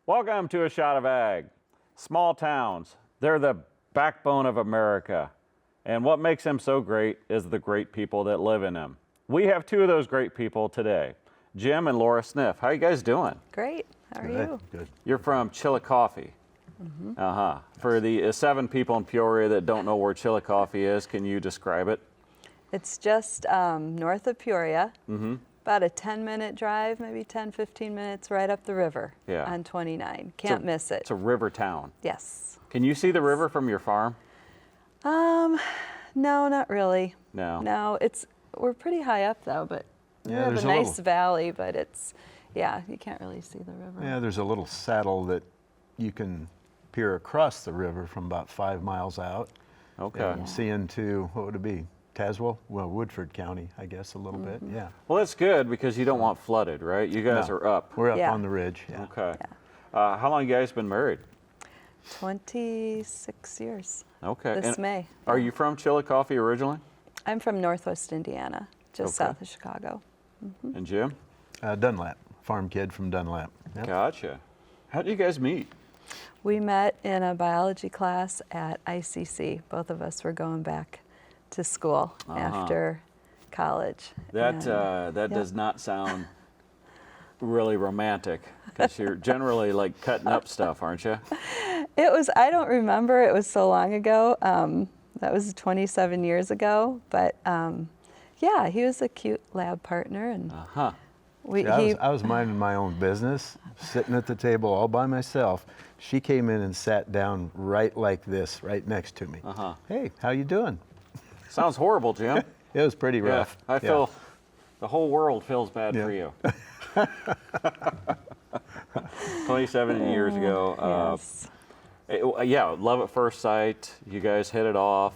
Welcome to A Shot of Ag. Small towns, they're the backbone of America. And what makes them so great is the great people that live in them. We have two of those great people today, Jim and Laura Sniff. How you guys doing? Great. How are you? Good. You're from Chillicothe. For the 7 people in Peoria that don't know where Chillicothe is, can you describe it? It's just north of Peoria. About a 10-minute drive, maybe 10, 15 minutes right up the river on 29. Can't miss it. It's a river town. Yes. Can you see the river from your farm? No, not really. No. No, we're pretty high up though, but we Yeah, have there's a a nice little- valley, but you can't really see the river. Yeah, there's a little saddle that you can peer across the river from about 5 miles out. Okay. And see into, what would it be? Tazewell? Well, Woodford County, I guess, a little bit, yeah. Well, that's good because you don't want flooded, right? You guys No, are up. We're up Yeah. on the ridge, yeah. Okay. How long you guys been married? 26 years. Okay. This And May. Are you from Chillicothe originally? I'm from Northwest Indiana, just Okay. south of Chicago. And Jim? Dunlap, farm kid from Dunlap. Yep. Gotcha. How did you guys meet? We met in a biology class at ICC. Both of us were going back to school after college. That And, that does not sound really romantic because you're generally like cutting up stuff, aren't you? I don't remember, it was so long ago. That was 27 years ago, but yeah, he was a cute lab partner, and Huh. I was minding my own business, sitting at the table all by myself. She came in and sat down right like this, right next to me. Hey, how you doing? Sounds horrible, Jim. It was pretty Yeah, rough. I feel the whole world feels bad for Yeah. you. 27 years ago. yes. Yeah, love at first sight. You guys hit it off,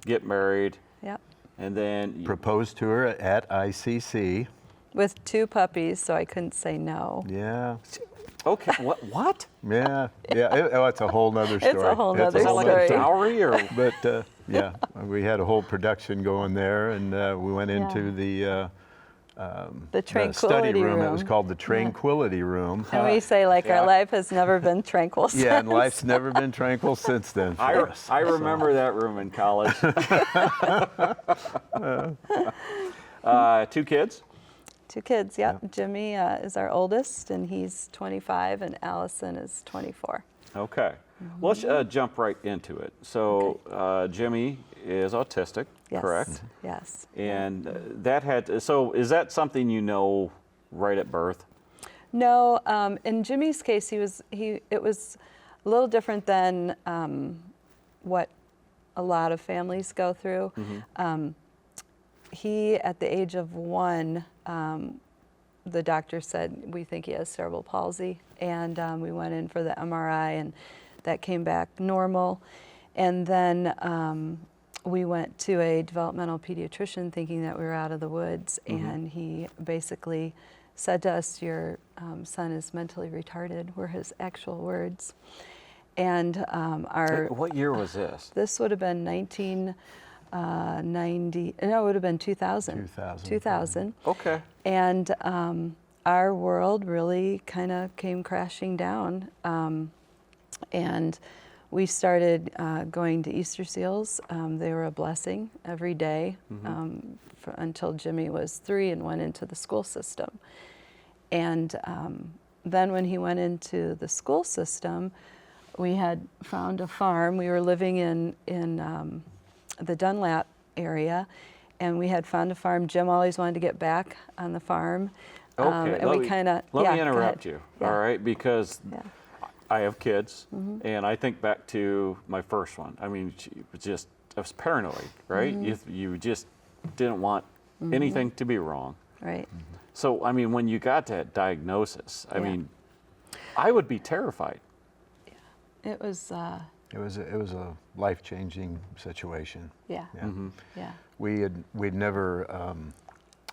get married, Yep. and then Proposed to her at ICC. With 2 puppies, so I couldn't say no. Yeah, okay. What? yeah. It's a whole nother story. It's a whole nother Is that like a story. dowry or? But yeah, we had a whole production going there, and we went into The the study tranquility room. room. It was called the Tranquility Room. And we say like Yeah. our life has never been tranquil since. Yeah, and life's never been tranquil since then. For us. I remember that room in college. 2 kids? 2 kids, yep. Jimmy is our oldest, and he's 25, and Allison is 24. Okay. Well, let's jump right into it. So Jimmy is autistic, Yes. correct? Yes. And so is that something you know right at birth? No, in Jimmy's case, it was a little different than what a lot of families go through. He, at the age of 1, the doctor said, we think he has cerebral palsy, and we went in for the MRI, and that came back normal. And then we went to a developmental pediatrician thinking that we were out of the woods, and he basically said to us, your son is mentally retarded, were his actual words. And What year was this? this would have been 1990, no, it would have been 2000. 2000. 2000. Okay. And our world really kind of came crashing down. And we started going to Easter Seals. They were a blessing every day until Jimmy was 3 and went into the school system. And then when he went into the school system, we had found a farm. We were living in the Dunlap area, and we had found a farm. Jim always wanted to get back on the farm. Okay. And we kind of, Let me interrupt you, Yeah. all right? Because Yeah. I have kids, and I think back to my first one. I mean, I was paranoid, right? You just didn't want anything to be wrong. Right. So, I mean, when you got that diagnosis, I Yeah. mean, I would be terrified. It was, It was a life-changing situation. yeah, Yeah. yeah. We'd never,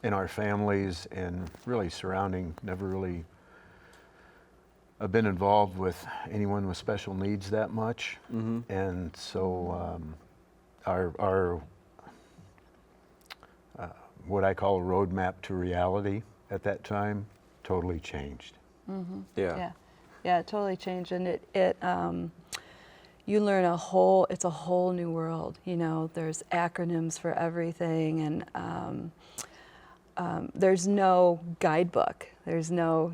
in our families and really surrounding, never really been involved with anyone with special needs that much. And so our what I call a roadmap to reality at that time totally changed. Yeah. Yeah. Yeah, it totally changed, and you learn it's a whole new world. You know, there's acronyms for everything, and there's no guidebook. There's no,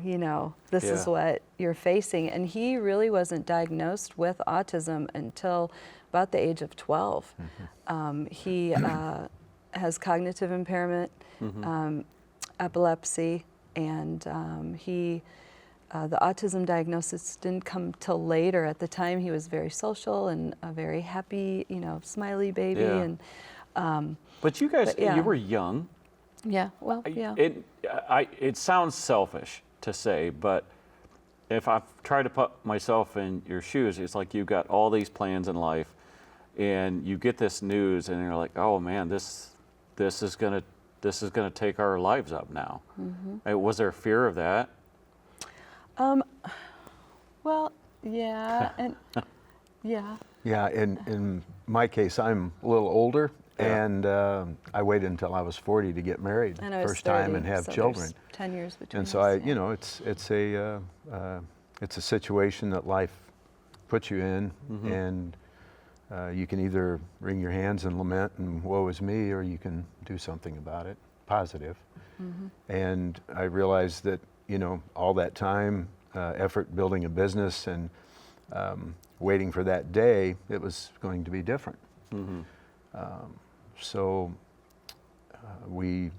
this is Yeah. what you're facing. And he really wasn't diagnosed with autism until about the age of 12. He has cognitive impairment, epilepsy, and the autism diagnosis didn't come till later. At the time, he was very social and a very happy, smiley baby. Yeah. And But you guys, yeah. you were young. yeah, well, yeah. It sounds selfish to say, but if I try to put myself in your shoes, it's like you've got all these plans in life, and you get this news, and you're like, oh man, this is gonna take our lives up now. Was there fear of that? Well, yeah, and yeah. Yeah, in my case, I'm a little older, Yeah. and I waited until I was 40 to get married And I was first time 30, and have so children. there's 10 years between And so us, yeah. it's a situation that life puts you in, and you can either wring your hands and lament and woe is me, or you can do something about it, positive. And I realized that all that time, effort building a business and waiting for that day, it was going to be different. So we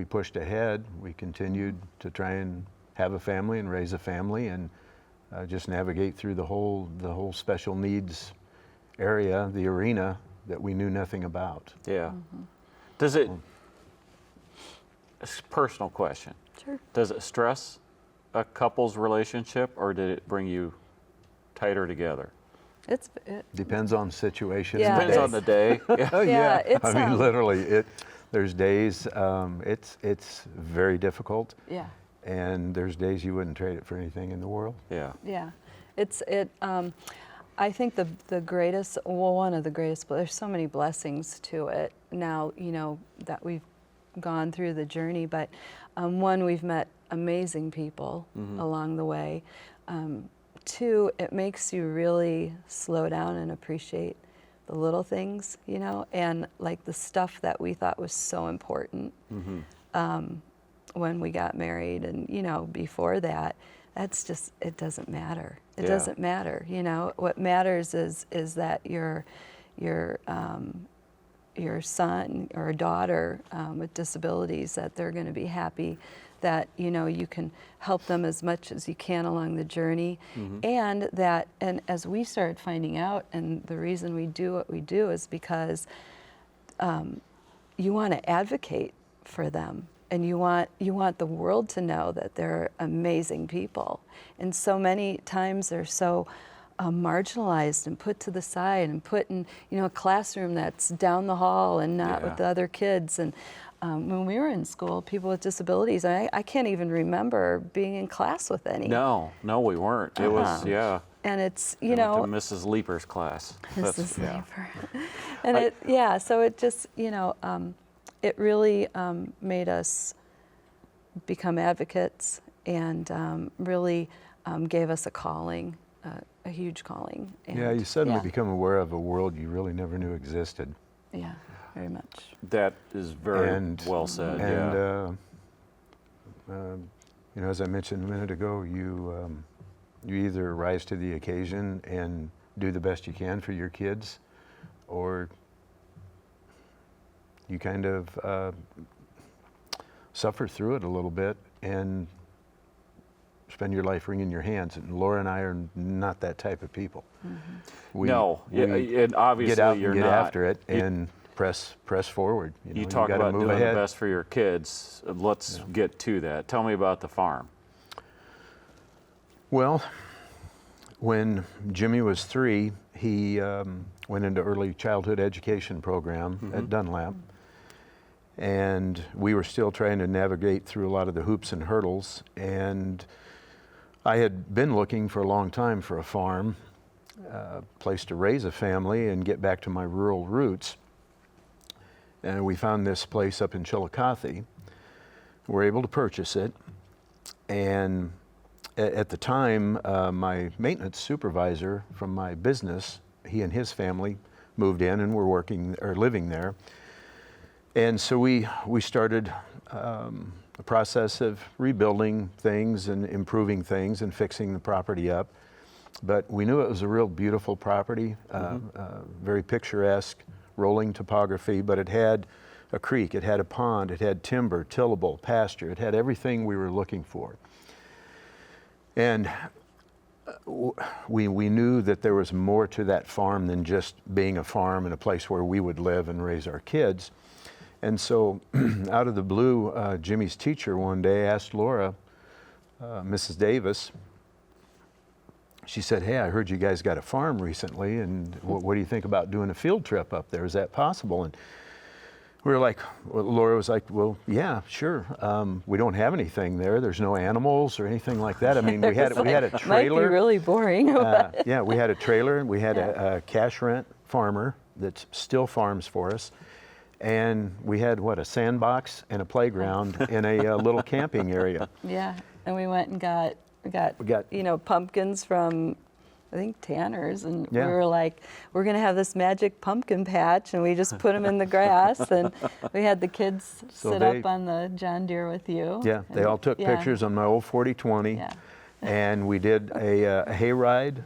pushed ahead. We continued to try and have a family and raise a family, and just navigate through the whole special needs area, the arena that we knew nothing about. Yeah. Does it? It's a personal question. Sure. Does it stress a couple's relationship, or did it bring you tighter together? It, Depends on the situation. Yeah, Depends on the day. Yeah. Oh, Yeah, it's, I mean, literally, there's days it's very difficult, yeah. and there's days you wouldn't trade it for anything in the world. Yeah. Yeah, I think the greatest, well, one of the greatest, but there's so many blessings to it now, that we've gone through the journey, but one, we've met amazing people along the way. Two, it makes you really slow down and appreciate the little things, and like the stuff that we thought was so important when we got married, and before that, that's just, it doesn't matter. It Yeah. doesn't matter. What matters is that your son or daughter with disabilities, that they're going to be happy, that you can help them as much as you can along the journey, and as we started finding out, and the reason we do what we do is because you want to advocate for them, and you want the world to know that they're amazing people, and so many times they're so marginalized and put to the side and put in a classroom that's down the hall and not with the other kids. And when we were in school, people with disabilities, I can't even remember being in class with any. No, we weren't. It was, yeah. And it's, I went to Mrs. Leaper's class. Mrs. Yeah. Leaper. And so it just, it really made us become advocates, and really gave us a calling, a huge calling. And, Yeah, you suddenly become aware of a world you really never knew existed. Yeah, very much. That is very And- well said. And Yeah. as I mentioned a minute ago, you either rise to the occasion and do the best you can for your kids, or you kind of suffer through it a little bit and spend your life wringing your hands. And Laura and I are not that type of people. No, we and obviously get out you're and get not. after it and press forward. You talk gotta about move doing ahead. the best for your kids. Let's get to that. Tell me about the farm. Well, when Jimmy was 3, he went into early childhood education program at Dunlap. And we were still trying to navigate through a lot of the hoops and hurdles. And I had been looking for a long time for a farm, place to raise a family and get back to my rural roots. And we found this place up in Chillicothe. We were able to purchase it. And at the time, my maintenance supervisor from my business, he and his family moved in and were working or living there. And so we started a process of rebuilding things and improving things and fixing the property up. But we knew it was a real beautiful property, very picturesque, rolling topography, but it had a creek, it had a pond, it had timber, tillable, pasture, it had everything we were looking for. And we knew that there was more to that farm than just being a farm and a place where we would live and raise our kids. And so out of the blue, Jimmy's teacher one day asked Laura, Mrs. Davis, she said, hey, I heard you guys got a farm recently, and what do you think about doing a field trip up there? Is that possible? And we were like, well, Laura was like, well, yeah, sure. We don't have anything there. There's no animals or anything like that. I mean, we had a trailer. Might be really boring. Yeah, we had a trailer, and we had a cash rent farmer that still farms for us. And we had, a sandbox and a playground in a little camping area. Yeah, and we went and got pumpkins from, I think, Tanner's, and Yeah. we were like, we're gonna have this magic pumpkin patch, and we just put them in the grass, and we had the kids sit up on the John Deere with you. Yeah, they all took pictures on my old 40-20, Yeah. and we did a hayride,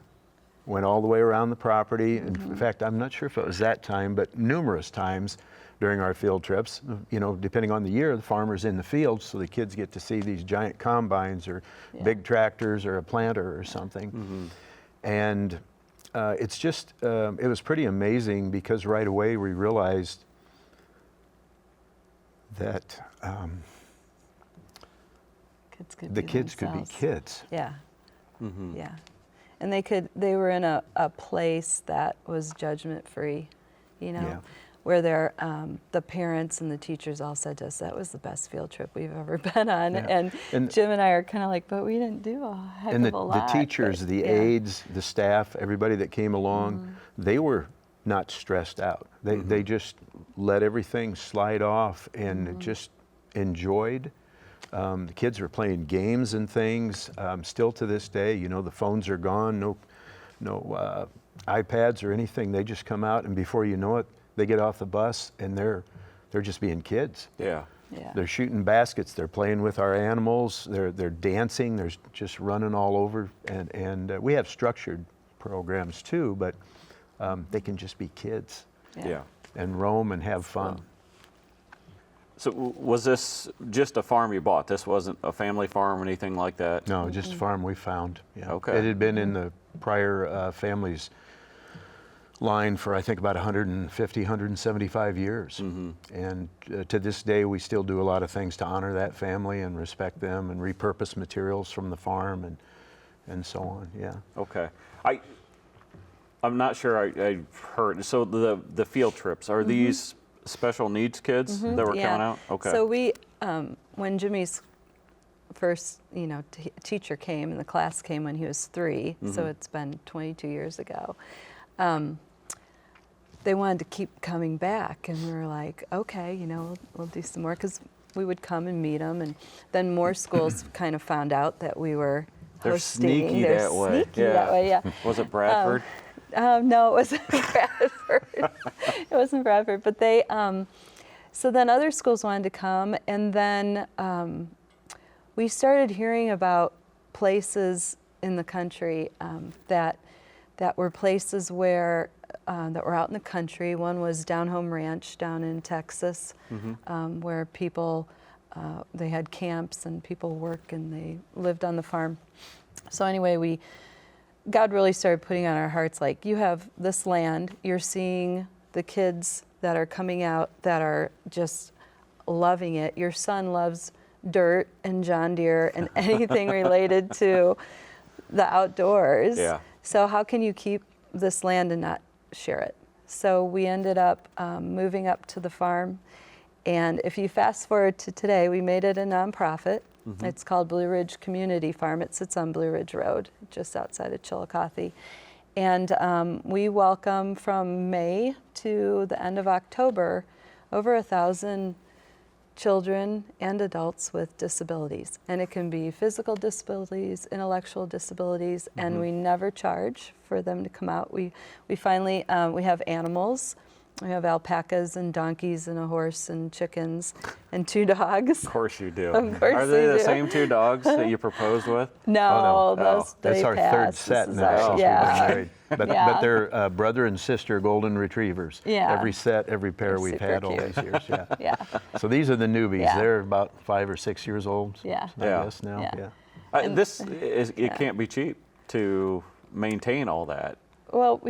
went all the way around the property. In fact, I'm not sure if it was that time, but numerous times during our field trips, depending on the year, the farmer's in the field, so the kids get to see these giant combines or big tractors or a planter or something. And it's just, it was pretty amazing because right away we realized that the kids could be kids. Yeah, yeah. And they were in a place that was judgment-free, Yeah. where the parents and the teachers all said to us, that was the best field trip we've ever been on. Yeah. And Jim and I are kind of like, but we didn't do a heck And of a lot. the teachers, but, the yeah. aides, the staff, everybody that came along, they were not stressed out. They just let everything slide off and just enjoyed. The kids were playing games and things. Still to this day, the phones are gone, no iPads or anything. They just come out, and before you know it, they get off the bus and they're just being kids. Yeah. Yeah. They're shooting baskets. They're playing with our animals. They're dancing. They're just running all over. And we have structured programs too, but they can just be kids Yeah. and roam and have fun. So was this just a farm you bought? This wasn't a family farm or anything like that? No, just a farm we found. Yeah. Okay. It had been in the prior family's line for I think about 150, 175 years. And to this day we still do a lot of things to honor that family and respect them and repurpose materials from the farm and so on. Yeah. Okay. I'm not sure I heard. So the field trips, are these special needs kids that were coming out? Okay. So we, when Jimmy's first, teacher came, and the class came when he was 3, so it's been 22 years ago. They wanted to keep coming back, and we were like, okay, we'll do some more, because we would come and meet them, and then more schools kind of found out that we were They're hosting. sneaky They're that way. sneaky that way, yeah. Was it Bradford? No, it wasn't Bradford. It wasn't Bradford, but they. So then other schools wanted to come, and then we started hearing about places in the country that were places where that were out in the country. One was Down Home Ranch down in Texas, where people they had camps and people work and they lived on the farm. So anyway, God really started putting on our hearts, like, you have this land, you're seeing the kids that are coming out that are just loving it. Your son loves dirt and John Deere and anything related to the outdoors. Yeah. So how can you keep this land and not share it? So we ended up moving up to the farm. And if you fast forward to today, we made it a nonprofit. It's called Blue Ridge Community Farm. It sits on Blue Ridge Road, just outside of Chillicothe. And we welcome from May to the end of October over 1,000 children and adults with disabilities. And it can be physical disabilities, intellectual disabilities, and we never charge for them to come out. We finally, we have animals. We have alpacas and donkeys and a horse and chickens and 2 dogs. Of course you do. Of course Are they we the do. same 2 dogs that you proposed with? No, no. those That's they our passed. third This set is now our- since we've been yeah. married. But Yeah. they're brother and sister golden retrievers. Yeah. Every set, every pair They're we've super had all cute. these years. Yeah. Yeah, So these are the newbies. Yeah. They're about 5 or 6 years old. Yeah. I Yeah. guess now. Yeah. Yeah. And- This is, it yeah. can't be cheap to maintain all that. well,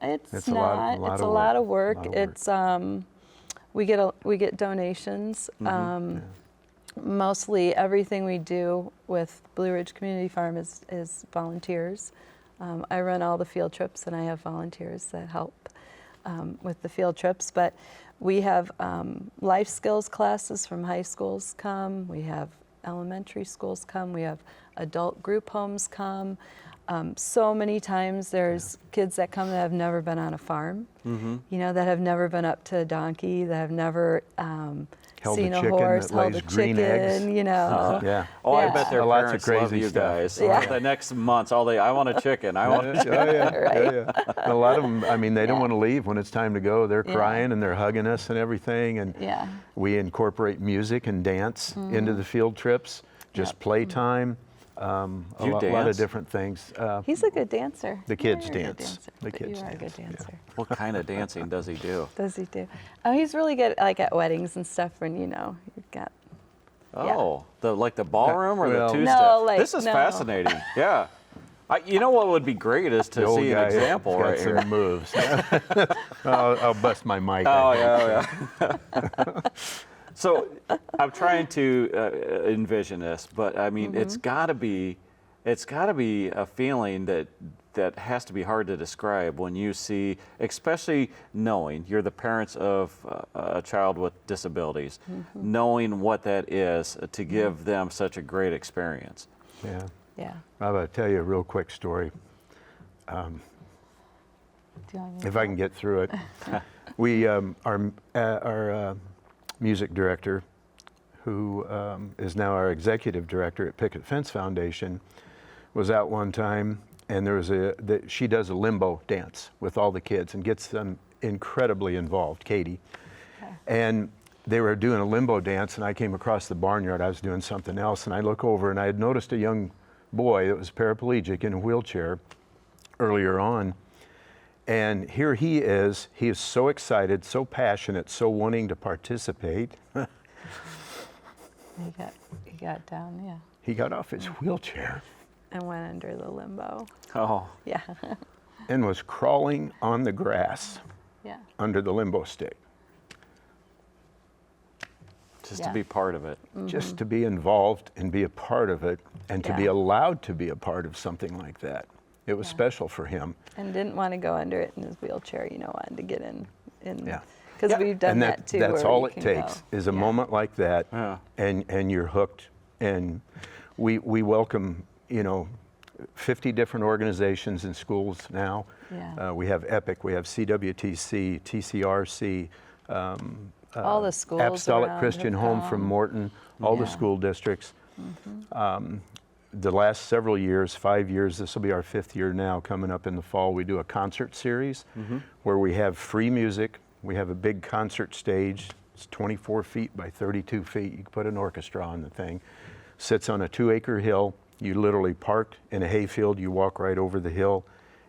it's It's a not. lot It's of a lot of work. work. A lot of It's we get donations. Mostly everything we do with Blue Ridge Community Farm is volunteers. I run all the field trips, and I have volunteers that help with the field trips. But we have life skills classes from high schools come. We have elementary schools come. We have adult group homes come. So many times there's kids that come that have never been on a farm, you know, that have never been up to a donkey, that have never Held a seen a chicken horse, that held lays a green chicken, eggs. you know. Yeah. Oh, I Yeah. bet their Lots of parents love crazy you stuff. guys. Yeah. The next months, I want a chicken. I want a chicken. Oh, yeah. Right. Yeah, yeah. And a lot of them, I mean, they don't Yeah. want to leave when it's time to go. They're Yeah. crying and they're hugging us and everything. And Yeah. we incorporate music and dance into the field trips, just Yep. playtime, a You lot of dance? different things. He's a good dancer. The kids You're a good dance. dancer, The but kids you are a good dance, yeah. dancer. What kind of dancing does he do? Does he do? Oh, he's really good, like at weddings and stuff. When you've got Oh, the ballroom or Well- the No, two-step? like, This is no. fascinating. Yeah. You know what would be great is to The old see an guy example has got right some here. moves. I'll bust my mic. Oh, I think. yeah. So I'm trying to envision this, but I mean, it's got to be a feeling that has to be hard to describe when you see, especially knowing you're the parents of a child with disabilities, knowing what that is to give them such a great experience. Yeah. yeah. I'm going to tell you a real quick story. Do you want me to If I can get through it. We, our music director, who is now our executive director at Picket Fence Foundation, was out one time, and there was she does a limbo dance with all the kids and gets them incredibly involved, Katie. Okay. And they were doing a limbo dance, and I came across the barnyard. I was doing something else, and I look over, and I had noticed a young boy that was paraplegic in a wheelchair earlier on. And here he is so excited, so passionate, so wanting to participate. He got down, yeah, He got off his wheelchair and went under the limbo. Oh, Yeah. and was crawling on the grass Yeah. under the limbo stick, just Yeah. to be part of it. just to be involved and be a part of it, and to be Yeah. allowed to be a part of something like that. It was Yeah. special for him. And didn't want to go under it in his wheelchair, wanted to get in. Yeah. Because Yeah. we've done And that too. that's where all you it can takes go. is a Yeah. moment like that, Yeah. and you're hooked. And we welcome 50 different organizations and schools now. Yeah. We have EPIC, we have CWTC, TCRC, All the schools Apostolic around Christian have Home from come. Morton, all the Yeah. school districts. The last several years, 5 years, this will be our 5th year now, coming up in the fall, we do a concert series where we have free music. We have a big concert stage. It's 24 feet by 32 feet. You can put an orchestra on the thing. Sits on a 2-acre hill. You literally park in a hayfield. You walk right over the hill,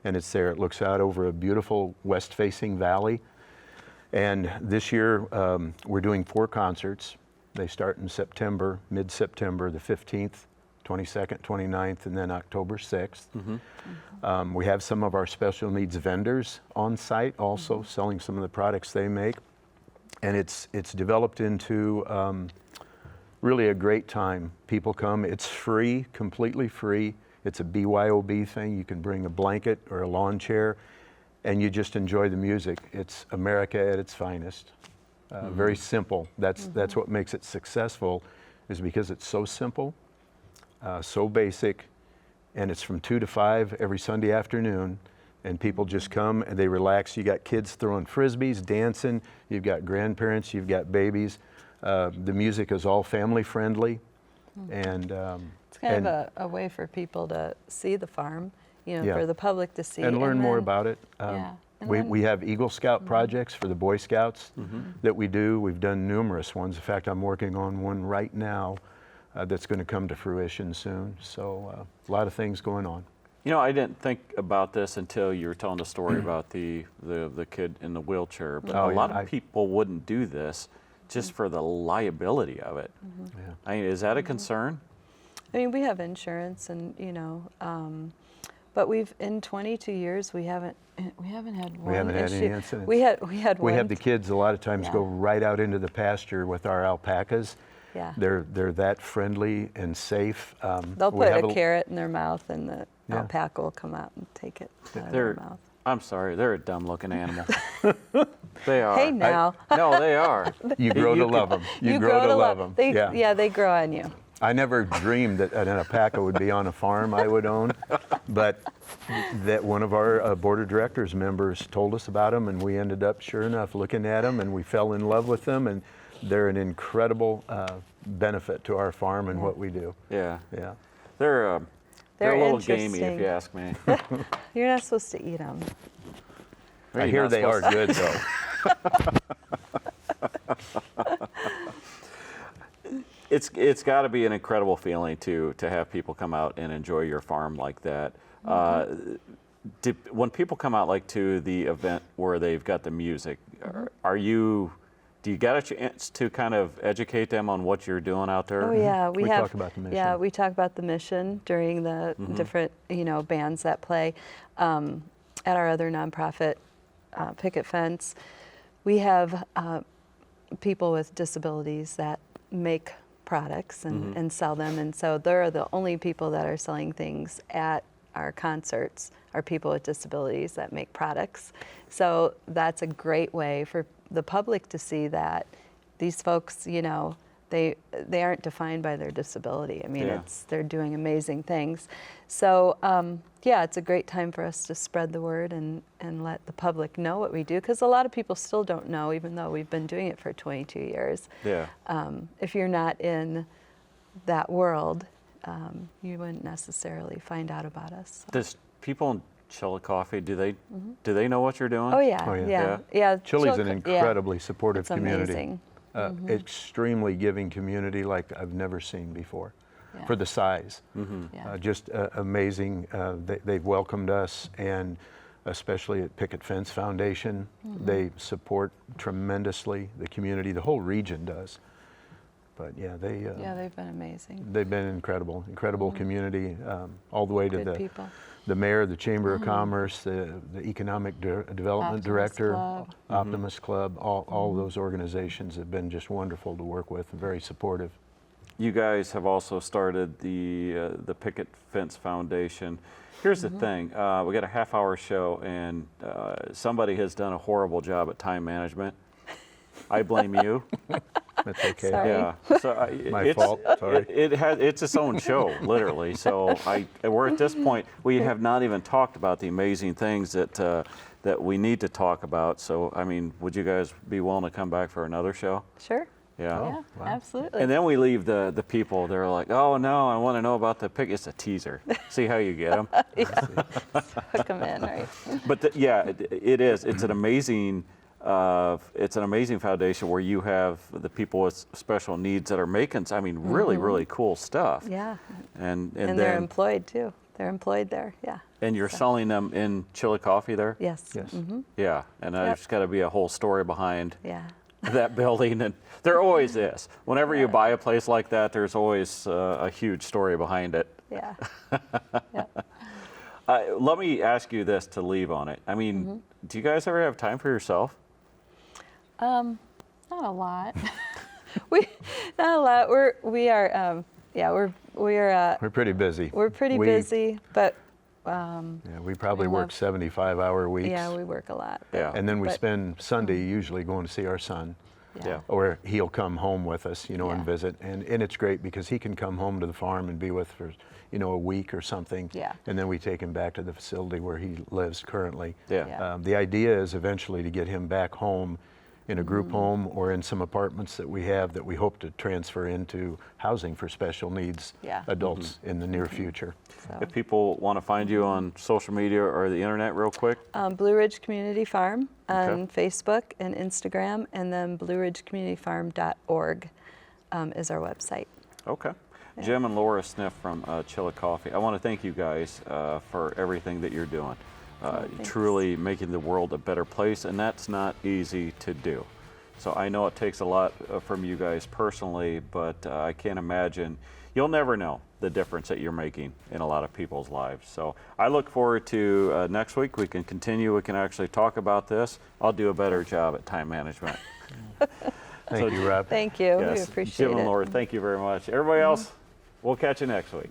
and it's there. It looks out over a beautiful west-facing valley. And this year, we're doing 4 concerts. They start in September, mid-September, the 15th, 22nd, 29th, and then October 6th. We have some of our special needs vendors on site also, selling some of the products they make. And it's developed into really a great time. People come, it's free, completely free. It's a BYOB thing. You can bring a blanket or a lawn chair, and you just enjoy the music. It's America at its finest. Very simple. That's what makes it successful, is because it's so simple, so basic, and it's from 2 to 5 every Sunday afternoon. And people just come and they relax. You got kids throwing frisbees, dancing. You've got grandparents. You've got babies. The music is all family friendly, and It's kind of a way for people to see the farm, you know, Yeah. for the public to see. and learn more then- about it. Yeah. And We, then- we have Eagle Scout projects for the Boy Scouts that we do. We've done numerous ones. In fact, I'm working on one right now that's going to come to fruition soon. So a lot of things going on. You know, I didn't think about this until you were telling the story about the kid in the wheelchair. But Oh, a yeah, lot of I- people wouldn't do this just for the liability of it. Yeah. I mean, is that a concern? I mean, we have insurance, and you know, but we've in 22 years we haven't had one haven't had issue. any incidents. We had We one. have the kids a lot of times go Yeah. right out into the pasture with our alpacas. Yeah. They're that friendly and safe. They'll we put have a carrot in their mouth, and the Yeah. alpaca will come out and take it out of They're, their mouth. I'm sorry, they're a dumb-looking animal. They are. Hey now, No, they are. You grow to you love them. you grow to love them. They, yeah, they grow on you. I never dreamed that an alpaca would be on a farm I would own, but that one of our board of directors members told us about them, and we ended up, sure enough, looking at them, and we fell in love with them, and they're an incredible benefit to our farm and what we do. Yeah. Yeah. They're a They're little gamey, if interesting. you ask me. You're not supposed to eat them. I hear they are good though. It's got to be an incredible feeling to have people come out and enjoy your farm like that. When people come out like to the event where they've got the music, do you get a chance to kind of educate them on what you're doing out there? Oh yeah, We have. talk about the Yeah, mission. we talk about the mission during the different bands that play at our other nonprofit Picket Fence. We have people with disabilities that make products and sell them, and so they're the only people that are selling things at our concerts are people with disabilities that make products. So that's a great way for the public to see that these folks, they aren't defined by their disability. I mean, Yeah. they're doing amazing things. So yeah, it's a great time for us to spread the word and let the public know what we do, because a lot of people still don't know, even though we've been doing it for 22 years. Yeah. If you're not in that world, you wouldn't necessarily find out about us. Does people in Chillicothe, do they know what you're doing? Oh yeah, Oh, yeah. yeah, yeah. Chili's an Chillicothe- yeah, incredibly supportive it's community. amazing. Extremely giving community like I've never seen before Yeah. for the size. Yeah. Just amazing. They've welcomed us, and especially at Picket Fence Foundation, they support tremendously the community. The whole region does. But yeah, Yeah, they've been amazing. they've been incredible community, all the way to Good people. the mayor, the Chamber of Commerce, the Economic Development Optimist Director, Club. Optimist Club, all those organizations have been just wonderful to work with and very supportive. You guys have also started the Picket Fence Foundation. Here's the thing: we got a half-hour show, and somebody has done a horrible job at time management. I blame you. That's okay. Sorry. Yeah. So My it's, fault, sorry. It's its own show, literally. So we're at this point. We have not even talked about the amazing things that we need to talk about. So I mean, would you guys be willing to come back for another show? Sure. Yeah. Yeah, wow. absolutely. And then we leave the people. They're like, oh no, I want to know about the pick. It's a teaser. See how you get them. Hook 'em in, right? But yeah, it is. It's an amazing. It's an amazing foundation where you have the people with special needs that are making, I mean, really cool stuff. Yeah. And And they're then employed too. They're employed there. Yeah. and you're selling them in Chillicothe there. Yes. Yes. Yeah, and there's got to be a whole story behind Yeah. that building, and there always is. Whenever you buy a place like that, there's always a huge story behind it. Yeah. Yeah. Let me ask you this to leave on it. I mean, do you guys ever have time for yourself? Not a lot. Not a lot. We're We're pretty busy. pretty We- busy, but Yeah, we probably we work love- 75-hour weeks. yeah, we work a lot. Yeah. And then we but- spend Sunday usually going to see our son. Yeah. Or he'll come home with us, and Yeah. visit. And it's great because he can come home to the farm and be with for, a week or something. Yeah. And then we take him back to the facility where he lives currently. Yeah. Yeah. The idea is eventually to get him back home in a group home or in some apartments that we have that we hope to transfer into housing for special needs Yeah. adults in the near future. So, If people want to find you on social media or the internet real quick, Blue Ridge Community Farm on Okay. Facebook and Instagram, and then blueridgecommunityfarm.org is our website. okay. Jim and Laura Sniff from Chillicothe. I want to thank you guys for everything that you're doing. Thanks. Truly making the world a better place, and that's not easy to do. So I know it takes a lot from you guys personally, but I can't imagine, you'll never know the difference that you're making in a lot of people's lives. So I look forward to next week. We can continue, we can actually talk about this. I'll do a better job at time management. Thank you, Rob. Thank you. We Yes. appreciate Jim it. and Laura, thank you very much. Everybody else, we'll catch you next week.